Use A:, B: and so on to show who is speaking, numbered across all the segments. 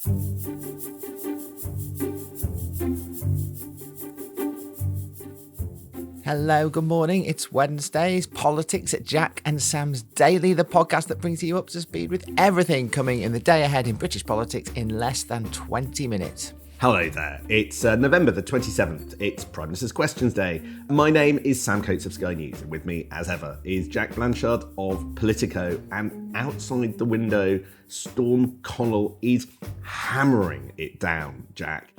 A: Hello, good morning. It's Wednesday's Politics at Jack and Sam's Daily, the podcast that brings you up to speed with everything coming in the day ahead in British politics in less than 20 minutes.
B: Hello there. It's November the 27th. It's Prime Minister's Questions Day. My name is Sam Coates of Sky News, and with me, as ever, is Jack Blanchard of Politico. And outside the window, Storm Connell is hammering it down, Jack.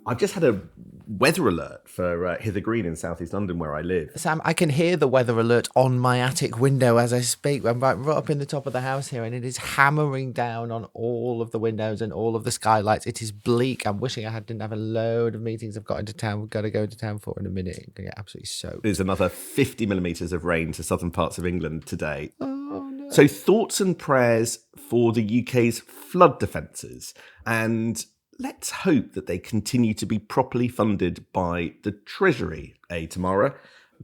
B: I've just had a weather alert for Hither Green in southeast London, where I live.
A: Sam, I can hear the weather alert on my attic window as I speak. I'm right up in the top of the house here, and it is hammering down on all of the windows and all of the skylights. It is bleak. I'm wishing I didn't have a load of meetings I've got to go into town for in a minute. I'm going to get absolutely soaked.
B: There's another 50 millimetres of rain to southern parts of England today.
A: Oh, no.
B: So thoughts and prayers for the UK's flood defences, and let's hope that they continue to be properly funded by the Treasury, Tamara?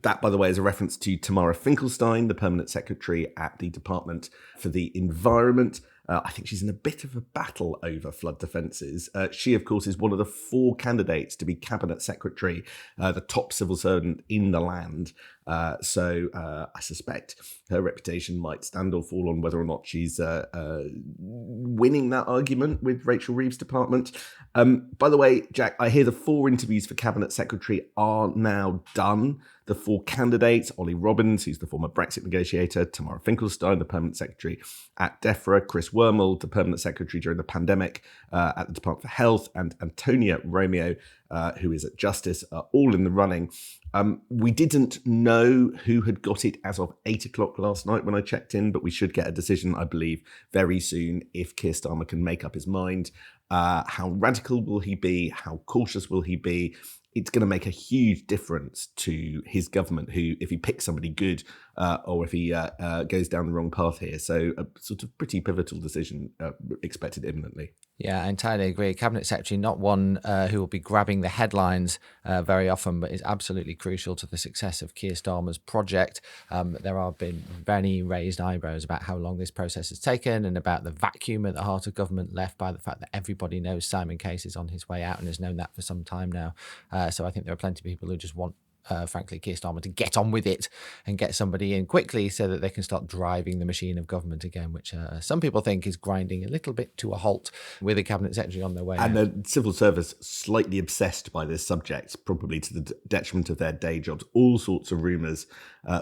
B: That, by the way, is a reference to Tamara Finkelstein, the Permanent Secretary at the Department for the Environment. I think she's in a bit of a battle over flood defences. She, of course, is one of the 4 candidates to be Cabinet Secretary, the top civil servant in the land. So I suspect her reputation might stand or fall on whether or not she's winning that argument with Rachel Reeves' department. By the way, Jack, I hear the 4 interviews for Cabinet Secretary are now done. The 4 candidates: Ollie Robbins, who's the former Brexit negotiator; Tamara Finkelstein, the Permanent Secretary at DEFRA; Chris Wormald, the Permanent Secretary during the pandemic at the Department for Health; and Antonia Romeo, who is at Justice, are all in the running. We didn't know who had got it as of 8 o'clock last night when I checked in, but we should get a decision, I believe, very soon if Keir Starmer can make up his mind. How radical will he be? How cautious will he be? It's going to make a huge difference to his government, who, if he picks somebody good or if he goes down the wrong path here. So a sort of pretty pivotal decision expected imminently.
A: Yeah, I entirely agree. Cabinet Secretary, not one who will be grabbing the headlines very often, but is absolutely crucial to the success of Keir Starmer's project. There have been many raised eyebrows about how long this process has taken and about the vacuum at the heart of government left by the fact that everybody knows Simon Case is on his way out and has known that for some time now. So I think there are plenty of people who just want frankly, Keir Starmer to get on with it and get somebody in quickly so that they can start driving the machine of government again, which some people think is grinding a little bit to a halt with a Cabinet Secretary on their way.
B: And the civil service slightly obsessed by this subject, probably to the detriment of their day jobs. All sorts of rumours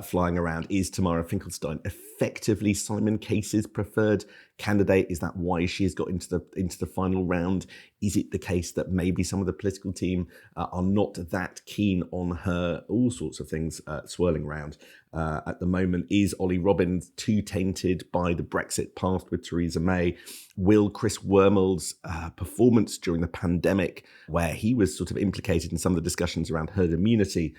B: flying around. Is Tamara Finkelstein effectively Simon Case's preferred candidate? Is that why she has got into the final round? Is it the case that maybe some of the political team are not that keen on her? All sorts of things swirling around at the moment. Is Ollie Robbins too tainted by the Brexit path with Theresa May? Will Chris Wormald's performance during the pandemic, where he was sort of implicated in some of the discussions around herd immunity,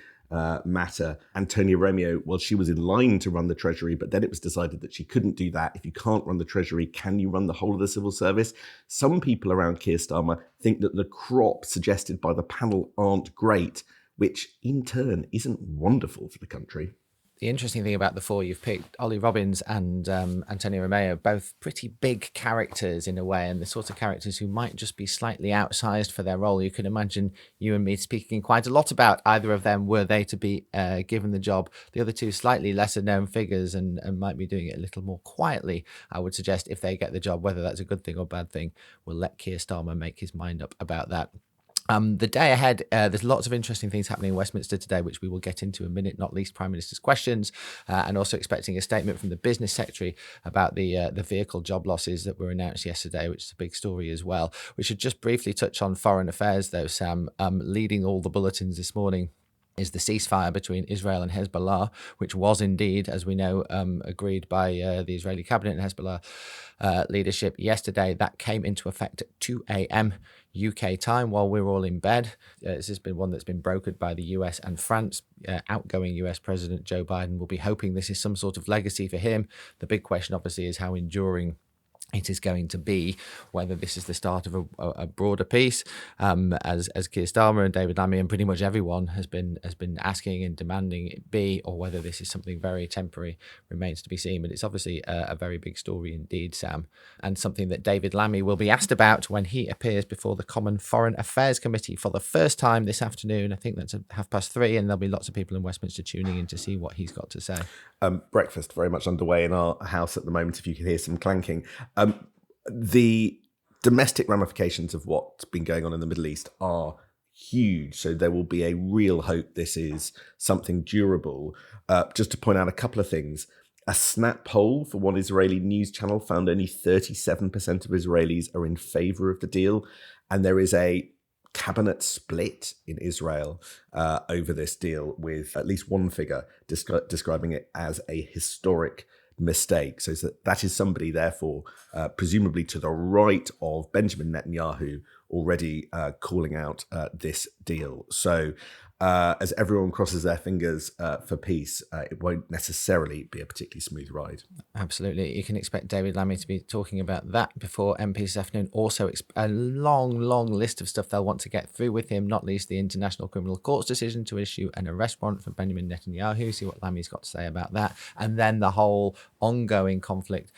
B: matter? Antonia Romeo, well, she was in line to run the Treasury, but then it was decided that she couldn't do that. If you can't run the Treasury, can you run the whole of the civil service? Some people around Keir Starmer think that the crop suggested by the panel aren't great, which in turn isn't wonderful for the country.
A: The interesting thing about the 4 you've picked, Ollie Robbins and Antonia Romeo, both pretty big characters in a way, and the sort of characters who might just be slightly outsized for their role. You can imagine you and me speaking quite a lot about either of them were they to be given the job. The other 2 slightly lesser known figures and might be doing it a little more quietly. I would suggest if they get the job, whether that's a good thing or bad thing, we'll let Keir Starmer make his mind up about that. The day ahead, there's lots of interesting things happening in Westminster today, which we will get into in a minute, not least Prime Minister's questions, and also expecting a statement from the Business Secretary about the vehicle job losses that were announced yesterday, which is a big story as well. We should just briefly touch on foreign affairs, though, Sam. Leading all the bulletins this morning is the ceasefire between Israel and Hezbollah, which was indeed, as we know, agreed by the Israeli cabinet and Hezbollah leadership yesterday. That came into effect at 2 a.m. UK time while we're all in bed. This has been one that's been brokered by the US and France. Outgoing US President Joe Biden will be hoping this is some sort of legacy for him. The big question, obviously, is how enduring it is going to be, whether this is the start of a broader peace, as Keir Starmer and David Lammy and pretty much everyone has been asking and demanding it be, or whether this is something very temporary, remains to be seen. But it's obviously a very big story indeed, Sam, and something that David Lammy will be asked about when he appears before the Common Foreign Affairs Committee for the first time this afternoon. I think that's at 3:30, and there'll be lots of people in Westminster tuning in to see what he's got to say.
B: Breakfast very much underway in our house at the moment, if you can hear some clanking. The domestic ramifications of what's been going on in the Middle East are huge. So there will be a real hope this is something durable. Just to point out a couple of things. A snap poll for one Israeli news channel found only 37% of Israelis are in favour of the deal. And there is a cabinet split in Israel over this deal, with at least one figure describing it as a historic mistake. So that is somebody, therefore, presumably to the right of Benjamin Netanyahu, already calling out this deal. So as everyone crosses their fingers for peace, it won't necessarily be a particularly smooth ride.
A: Absolutely. You can expect David Lammy to be talking about that before MPs this afternoon. Also, a long list of stuff they'll want to get through with him, not least the International Criminal Court's decision to issue an arrest warrant for Benjamin Netanyahu, see what Lammy's got to say about that. And then the whole ongoing conflict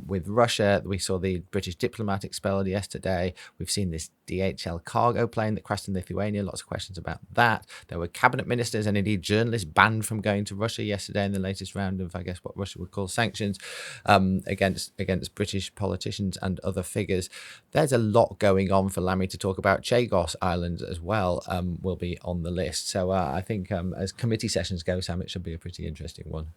A: with Russia. We saw the British diplomat expelled yesterday. We've seen this DHL cargo plane that crashed in Lithuania. Lots of questions about that. There were cabinet ministers and indeed journalists banned from going to Russia yesterday in the latest round of, I guess, what Russia would call sanctions against British politicians and other figures. There's a lot going on for Lammy to talk about. Chagos Island as well will be on the list. So I think as committee sessions go, Sam, it should be a pretty interesting one.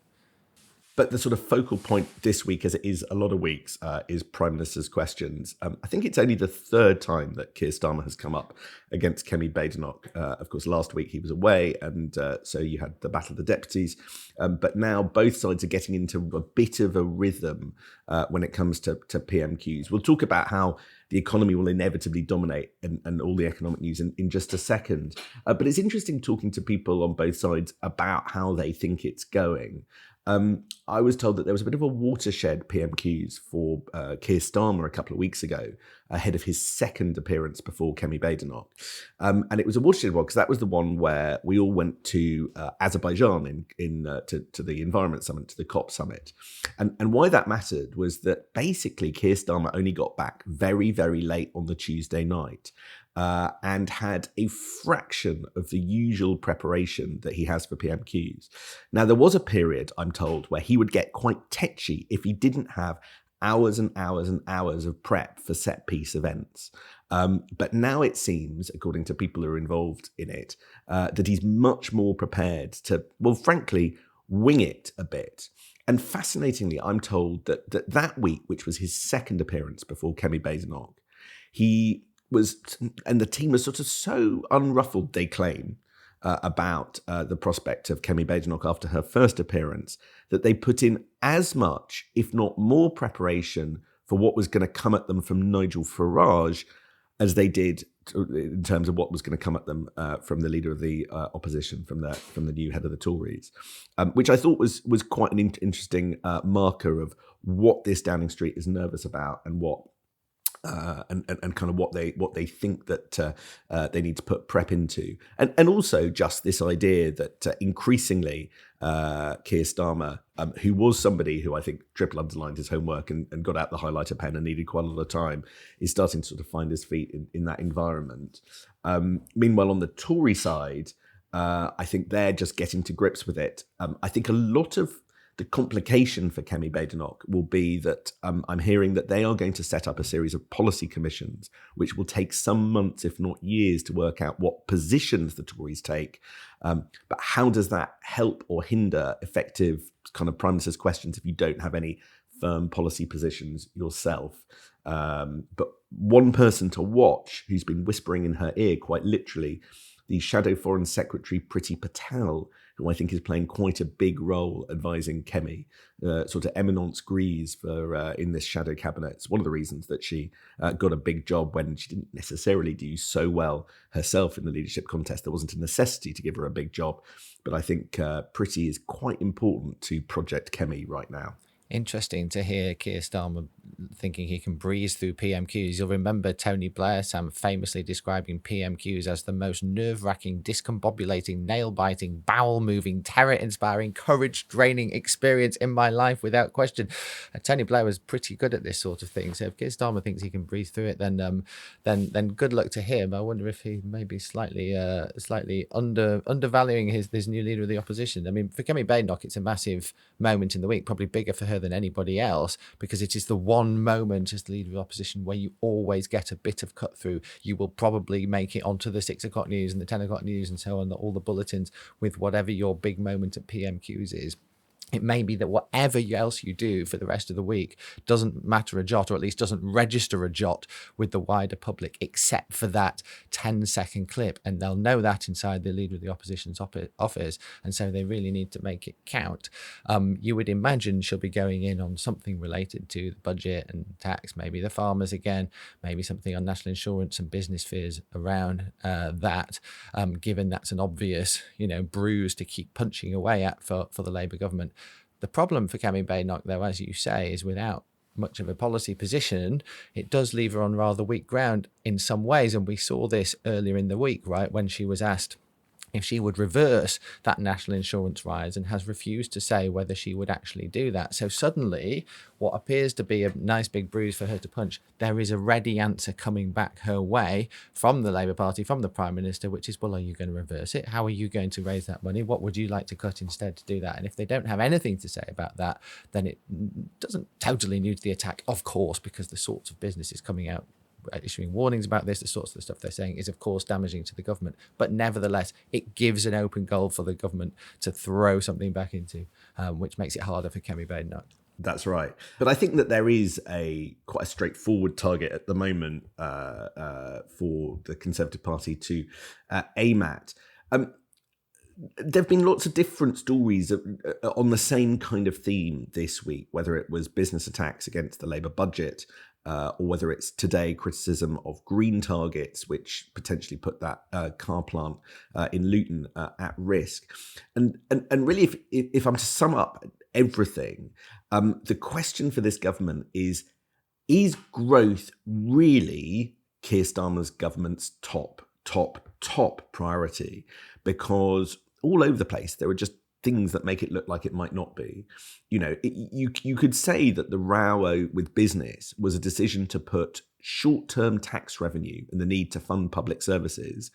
B: But the sort of focal point this week, as it is a lot of weeks, is Prime Minister's questions. I think it's only the third time that Keir Starmer has come up against Kemi Badenoch. Of course, last week he was away, and so you had the Battle of the Deputies. But now both sides are getting into a bit of a rhythm when it comes to PMQs. We'll talk about how the economy will inevitably dominate and all the economic news in just a second. But it's interesting talking to people on both sides about how they think it's going. I was told that there was a bit of a watershed PMQs for Keir Starmer a couple of weeks ago, ahead of his second appearance before Kemi Badenoch. And it was a watershed one because that was the one where we all went to Azerbaijan to the Environment Summit, to the COP Summit. And why that mattered was that basically Keir Starmer only got back very, very late on the Tuesday night. And had a fraction of the usual preparation that he has for PMQs. Now, there was a period, I'm told, where he would get quite tetchy if he didn't have hours and hours and hours of prep for set-piece events. But now it seems, according to people who are involved in it, that he's much more prepared to, well, frankly, wing it a bit. And fascinatingly, I'm told that week, which was his second appearance before Kemi Badenoch, he was, and the team was sort of so unruffled, they claim, about the prospect of Kemi Badenoch after her first appearance, that they put in as much, if not more, preparation for what was going to come at them from Nigel Farage as they did in terms of what was going to come at them from the leader of the opposition, from the new head of the Tories, which I thought was quite an interesting marker of what this Downing Street is nervous about and what. And kind of what they think that they need to put prep into, and also just this idea that increasingly Keir Starmer, who was somebody who I think triple underlined his homework and got out the highlighter pen and needed quite a lot of time, is starting to sort of find his feet in that environment. Meanwhile, on the Tory side, I think they're just getting to grips with it. I think a lot of the complication for Kemi Badenoch will be that I'm hearing that they are going to set up a series of policy commissions, which will take some months, if not years, to work out what positions the Tories take. But how does that help or hinder effective kind of Prime Minister's questions if you don't have any firm policy positions yourself? But one person to watch who's been whispering in her ear, quite literally, the Shadow Foreign Secretary Priti Patel, who I think is playing quite a big role advising Kemi, sort of eminence grise for in this shadow cabinet. It's one of the reasons that she got a big job when she didn't necessarily do so well herself in the leadership contest. There wasn't a necessity to give her a big job, but I think Priti is quite important to Project Kemi right now.
A: interesting to hear Keir Starmer thinking he can breeze through PMQs. You'll remember Tony Blair, Sam, famously describing PMQs as the most nerve-wracking, discombobulating, nail-biting, bowel-moving, terror-inspiring, courage-draining experience in my life, without question. Tony Blair was pretty good at this sort of thing. So if Keir Starmer thinks he can breeze through it, then good luck to him. I wonder if he may be slightly undervaluing his new leader of the opposition. I mean, for Kemi Badenoch, it's a massive moment in the week, probably bigger for her than anybody else, because it is the one moment as the leader of the opposition where you always get a bit of cut through. You will probably make it onto the 6 o'clock news and the 10 o'clock news and so on, all the bulletins with whatever your big moment at PMQs is. It may be that whatever else you do for the rest of the week doesn't matter a jot, or at least doesn't register a jot with the wider public, except for that 10-second clip. And they'll know that inside the leader of the opposition's office. And so they really need to make it count. You would imagine she'll be going in on something related to the budget and tax, maybe the farmers again, maybe something on national insurance and business fears around that, given that's an obvious, bruise to keep punching away at for the Labour government. The problem for Kemi Badenoch, though, as you say, is without much of a policy position, it does leave her on rather weak ground in some ways. And we saw this earlier in the week, right, when she was asked if she would reverse that national insurance rise, and has refused to say whether she would actually do that. So suddenly, what appears to be a nice big bruise for her to punch, there is a ready answer coming back her way from the Labour Party, from the Prime Minister, which is, well, are you going to reverse it? How are you going to raise that money? What would you like to cut instead to do that? And if they don't have anything to say about that, then it doesn't totally new to the attack, of course, because the sorts of businesses coming out issuing warnings about this, the sorts of stuff they're saying is, of course, damaging to the government. But nevertheless, it gives an open goal for the government to throw something back into, which makes it harder for Kemi Badenoch.
B: That's right. But I think that there is quite a straightforward target at the moment for the Conservative Party to aim at. There have been lots of different stories on the same kind of theme this week, whether it was business attacks against the Labour budget, or whether it's today criticism of green targets, which potentially put that car plant in Luton at risk. And really, if I'm to sum up everything, the question for this government is growth really Keir Starmer's government's top priority? Because all over the place, there are just things that make it look like it might not be. You could say that the row with business was a decision to put short-term tax revenue and the need to fund public services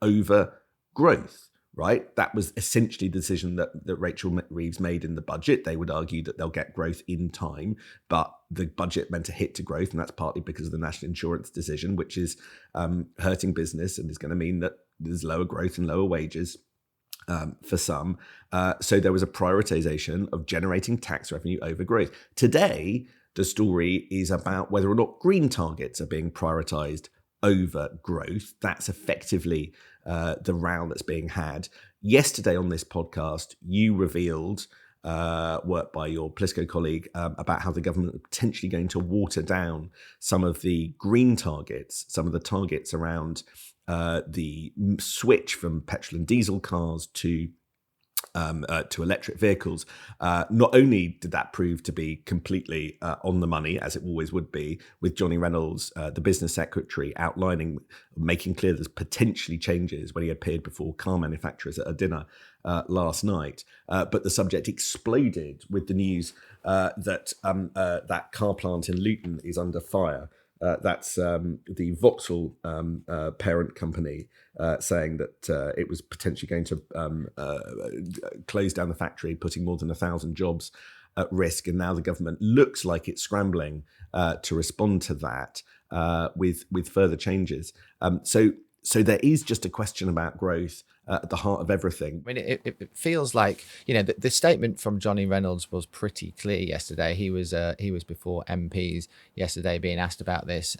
B: over growth, right? That was essentially the decision that Rachel Reeves made in the budget. They would argue that they'll get growth in time, but the budget meant a hit to growth, and that's partly because of the national insurance decision, which is hurting business and is going to mean that there's lower growth and lower wages for some. So there was a prioritization of generating tax revenue over growth. Today, the story is about whether or not green targets are being prioritized over growth. That's effectively the row that's being had. Yesterday on this podcast, you revealed work by your Politico colleague about how the government are potentially going to water down some of the green targets, some of the targets around the switch from petrol and diesel cars to electric vehicles. Not only did that prove to be completely on the money, as it always would be, with Johnny Reynolds, the business secretary, making clear there's potentially changes when he appeared before car manufacturers at a dinner last night. But the subject exploded with the news that that car plant in Luton is under fire. That's the Vauxhall parent company saying that it was potentially going to close down the factory, putting more than 1,000 jobs at risk. And now the government looks like it's scrambling to respond to that with further changes. So there is just a question about growth at the heart of everything.
A: I mean, it feels like, the statement from Johnny Reynolds was pretty clear yesterday. He was before MPs yesterday being asked about this.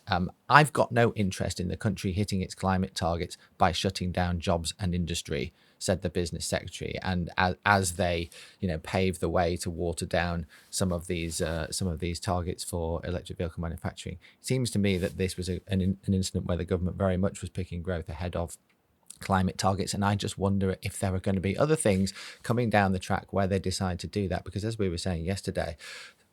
A: I've got no interest in the country hitting its climate targets by shutting down jobs and industry, said the business secretary. And as they, pave the way to water down some of these targets for electric vehicle manufacturing, it seems to me that this was an incident where the government very much was picking growth ahead of climate targets. And I just wonder if there are going to be other things coming down the track where they decide to do that, because as we were saying yesterday,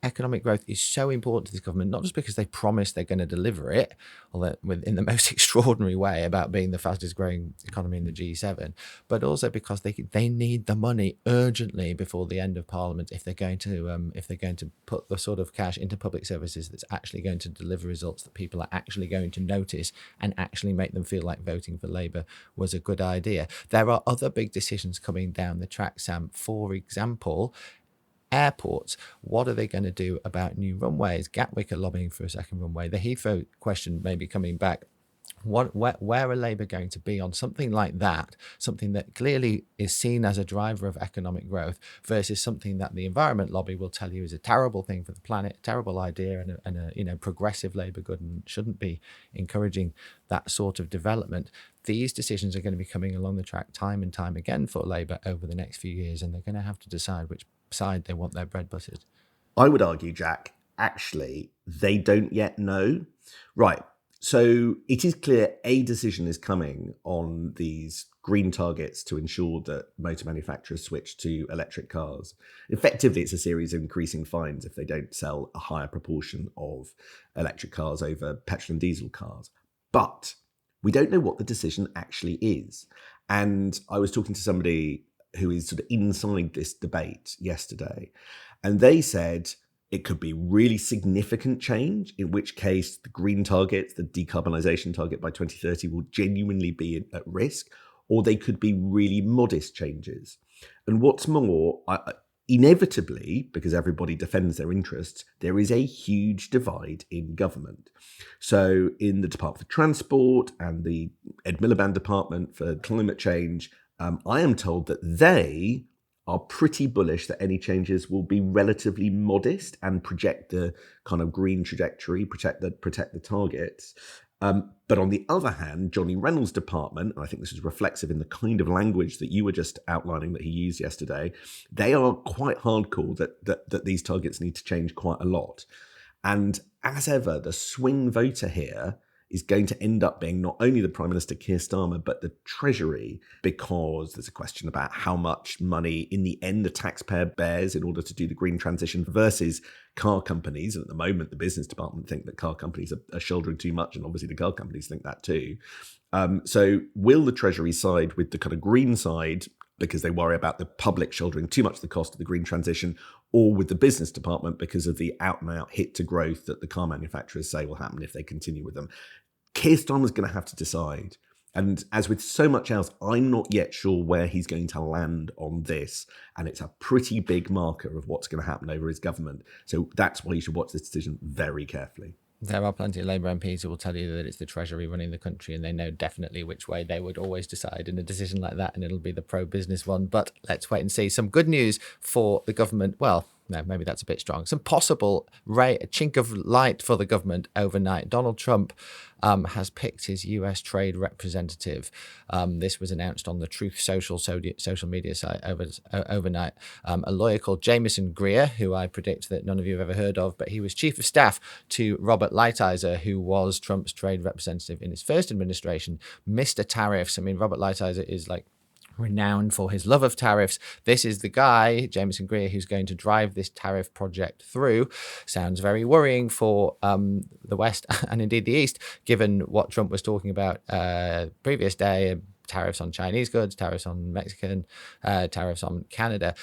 A: economic growth is so important to this government, not just because they promise they're going to deliver it, although in the most extraordinary way about being the fastest growing economy in the G7, but also because they need the money urgently before the end of Parliament if they're going to put the sort of cash into public services that's actually going to deliver results that people are actually going to notice and actually make them feel like voting for Labour was a good idea. There are other big decisions coming down the track, Sam. For example, airports. What are they going to do about new runways? Gatwick are lobbying for a second runway. The Heathrow question may be coming back. Where are Labour going to be on something like that, something that clearly is seen as a driver of economic growth versus something that the environment lobby will tell you is a terrible thing for the planet, a terrible idea and a progressive Labour good and shouldn't be encouraging that sort of development. These decisions are going to be coming along the track time and time again for Labour over the next few years, and they're going to have to decide which side they want their bread buttered.
B: I would argue, Jack, actually, they don't yet know. Right. So it is clear a decision is coming on these green targets to ensure that motor manufacturers switch to electric cars. Effectively, it's a series of increasing fines if they don't sell a higher proportion of electric cars over petrol and diesel cars. But we don't know what the decision actually is. And I was talking to somebody who is sort of inside this debate yesterday, and they said it could be really significant change, in which case the green targets, the decarbonisation target by 2030 will genuinely be at risk, or they could be really modest changes. And what's more, inevitably, because everybody defends their interests, there is a huge divide in government. So in the Department for Transport and the Ed Miliband Department for Climate Change, I am told that they are pretty bullish that any changes will be relatively modest and project the kind of green trajectory, protect the targets. But on the other hand, Johnny Reynolds' department, and I think this is reflexive in the kind of language that you were just outlining that he used yesterday, they are quite hardcore that these targets need to change quite a lot. And as ever, the swing voter here is going to end up being not only the Prime Minister Keir Starmer, but the Treasury, because there's a question about how much money in the end the taxpayer bears in order to do the green transition versus car companies. And at the moment, the business department think that car companies are shouldering too much, and obviously the car companies think that too. So will the Treasury side with the kind of green side because they worry about the public shouldering too much the cost of the green transition, or with the business department because of the out-and-out hit to growth that the car manufacturers say will happen if they continue with them? Keir Starmer's going to have to decide. And as with so much else, I'm not yet sure where he's going to land on this. And it's a pretty big marker of what's going to happen over his government. So that's why you should watch this decision very carefully.
A: There are plenty of Labour MPs who will tell you that it's the Treasury running the country and they know definitely which way they would always decide in a decision like that, and it'll be the pro-business one. But let's wait and see. Some good news for the government. Well, no, maybe that's a bit strong. Some possible chink of light for the government overnight. Donald Trump has picked his US trade representative. This was announced on the Truth social media site overnight. A lawyer called Jameson Greer, who I predict that none of you have ever heard of, but he was chief of staff to Robert Lighthizer, who was Trump's trade representative in his first administration. Mr. Tariffs. I mean, Robert Lighthizer is like renowned for his love of tariffs. This is the guy, Jameson Greer, who's going to drive this tariff project through. Sounds very worrying for the West and indeed the East, given what Trump was talking about previous day, tariffs on Chinese goods, tariffs on Mexican, tariffs on Canada.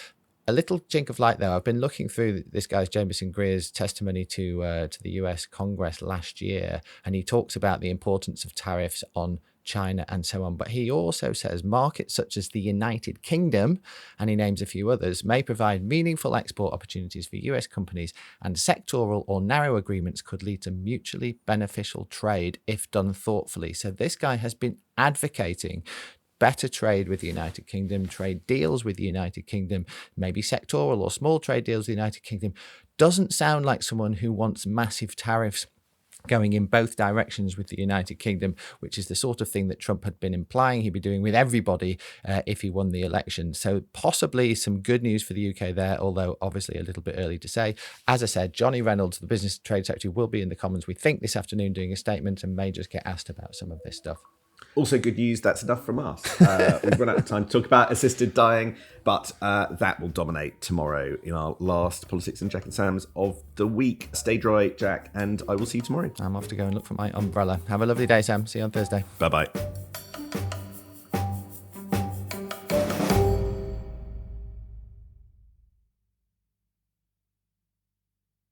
A: A little chink of light, though. I've been looking through this guy's Jameson Greer's testimony to the US Congress last year, and he talks about the importance of tariffs on China and so on. But he also says markets such as the United Kingdom, and he names a few others, may provide meaningful export opportunities for US companies, and sectoral or narrow agreements could lead to mutually beneficial trade if done thoughtfully. So this guy has been advocating better trade with the United Kingdom, trade deals with the United Kingdom, maybe sectoral or small trade deals with the United Kingdom. Doesn't sound like someone who wants massive tariffs going in both directions with the United Kingdom, which is the sort of thing that Trump had been implying he'd be doing with everybody if he won the election. So possibly some good news for the UK there, although obviously a little bit early to say. As I said, Johnny Reynolds, the Business Trade Secretary, will be in the Commons, we think, this afternoon doing a statement and may just get asked about some of this stuff.
B: Also, good news, that's enough from us. We've run out of time to talk about assisted dying, but that will dominate tomorrow in our last Politics and Jack and Sam's of the week. Stay dry, Jack, and I will see you tomorrow.
A: I'm off to go and look for my umbrella. Have a lovely day, Sam. See you on Thursday.
B: Bye-bye.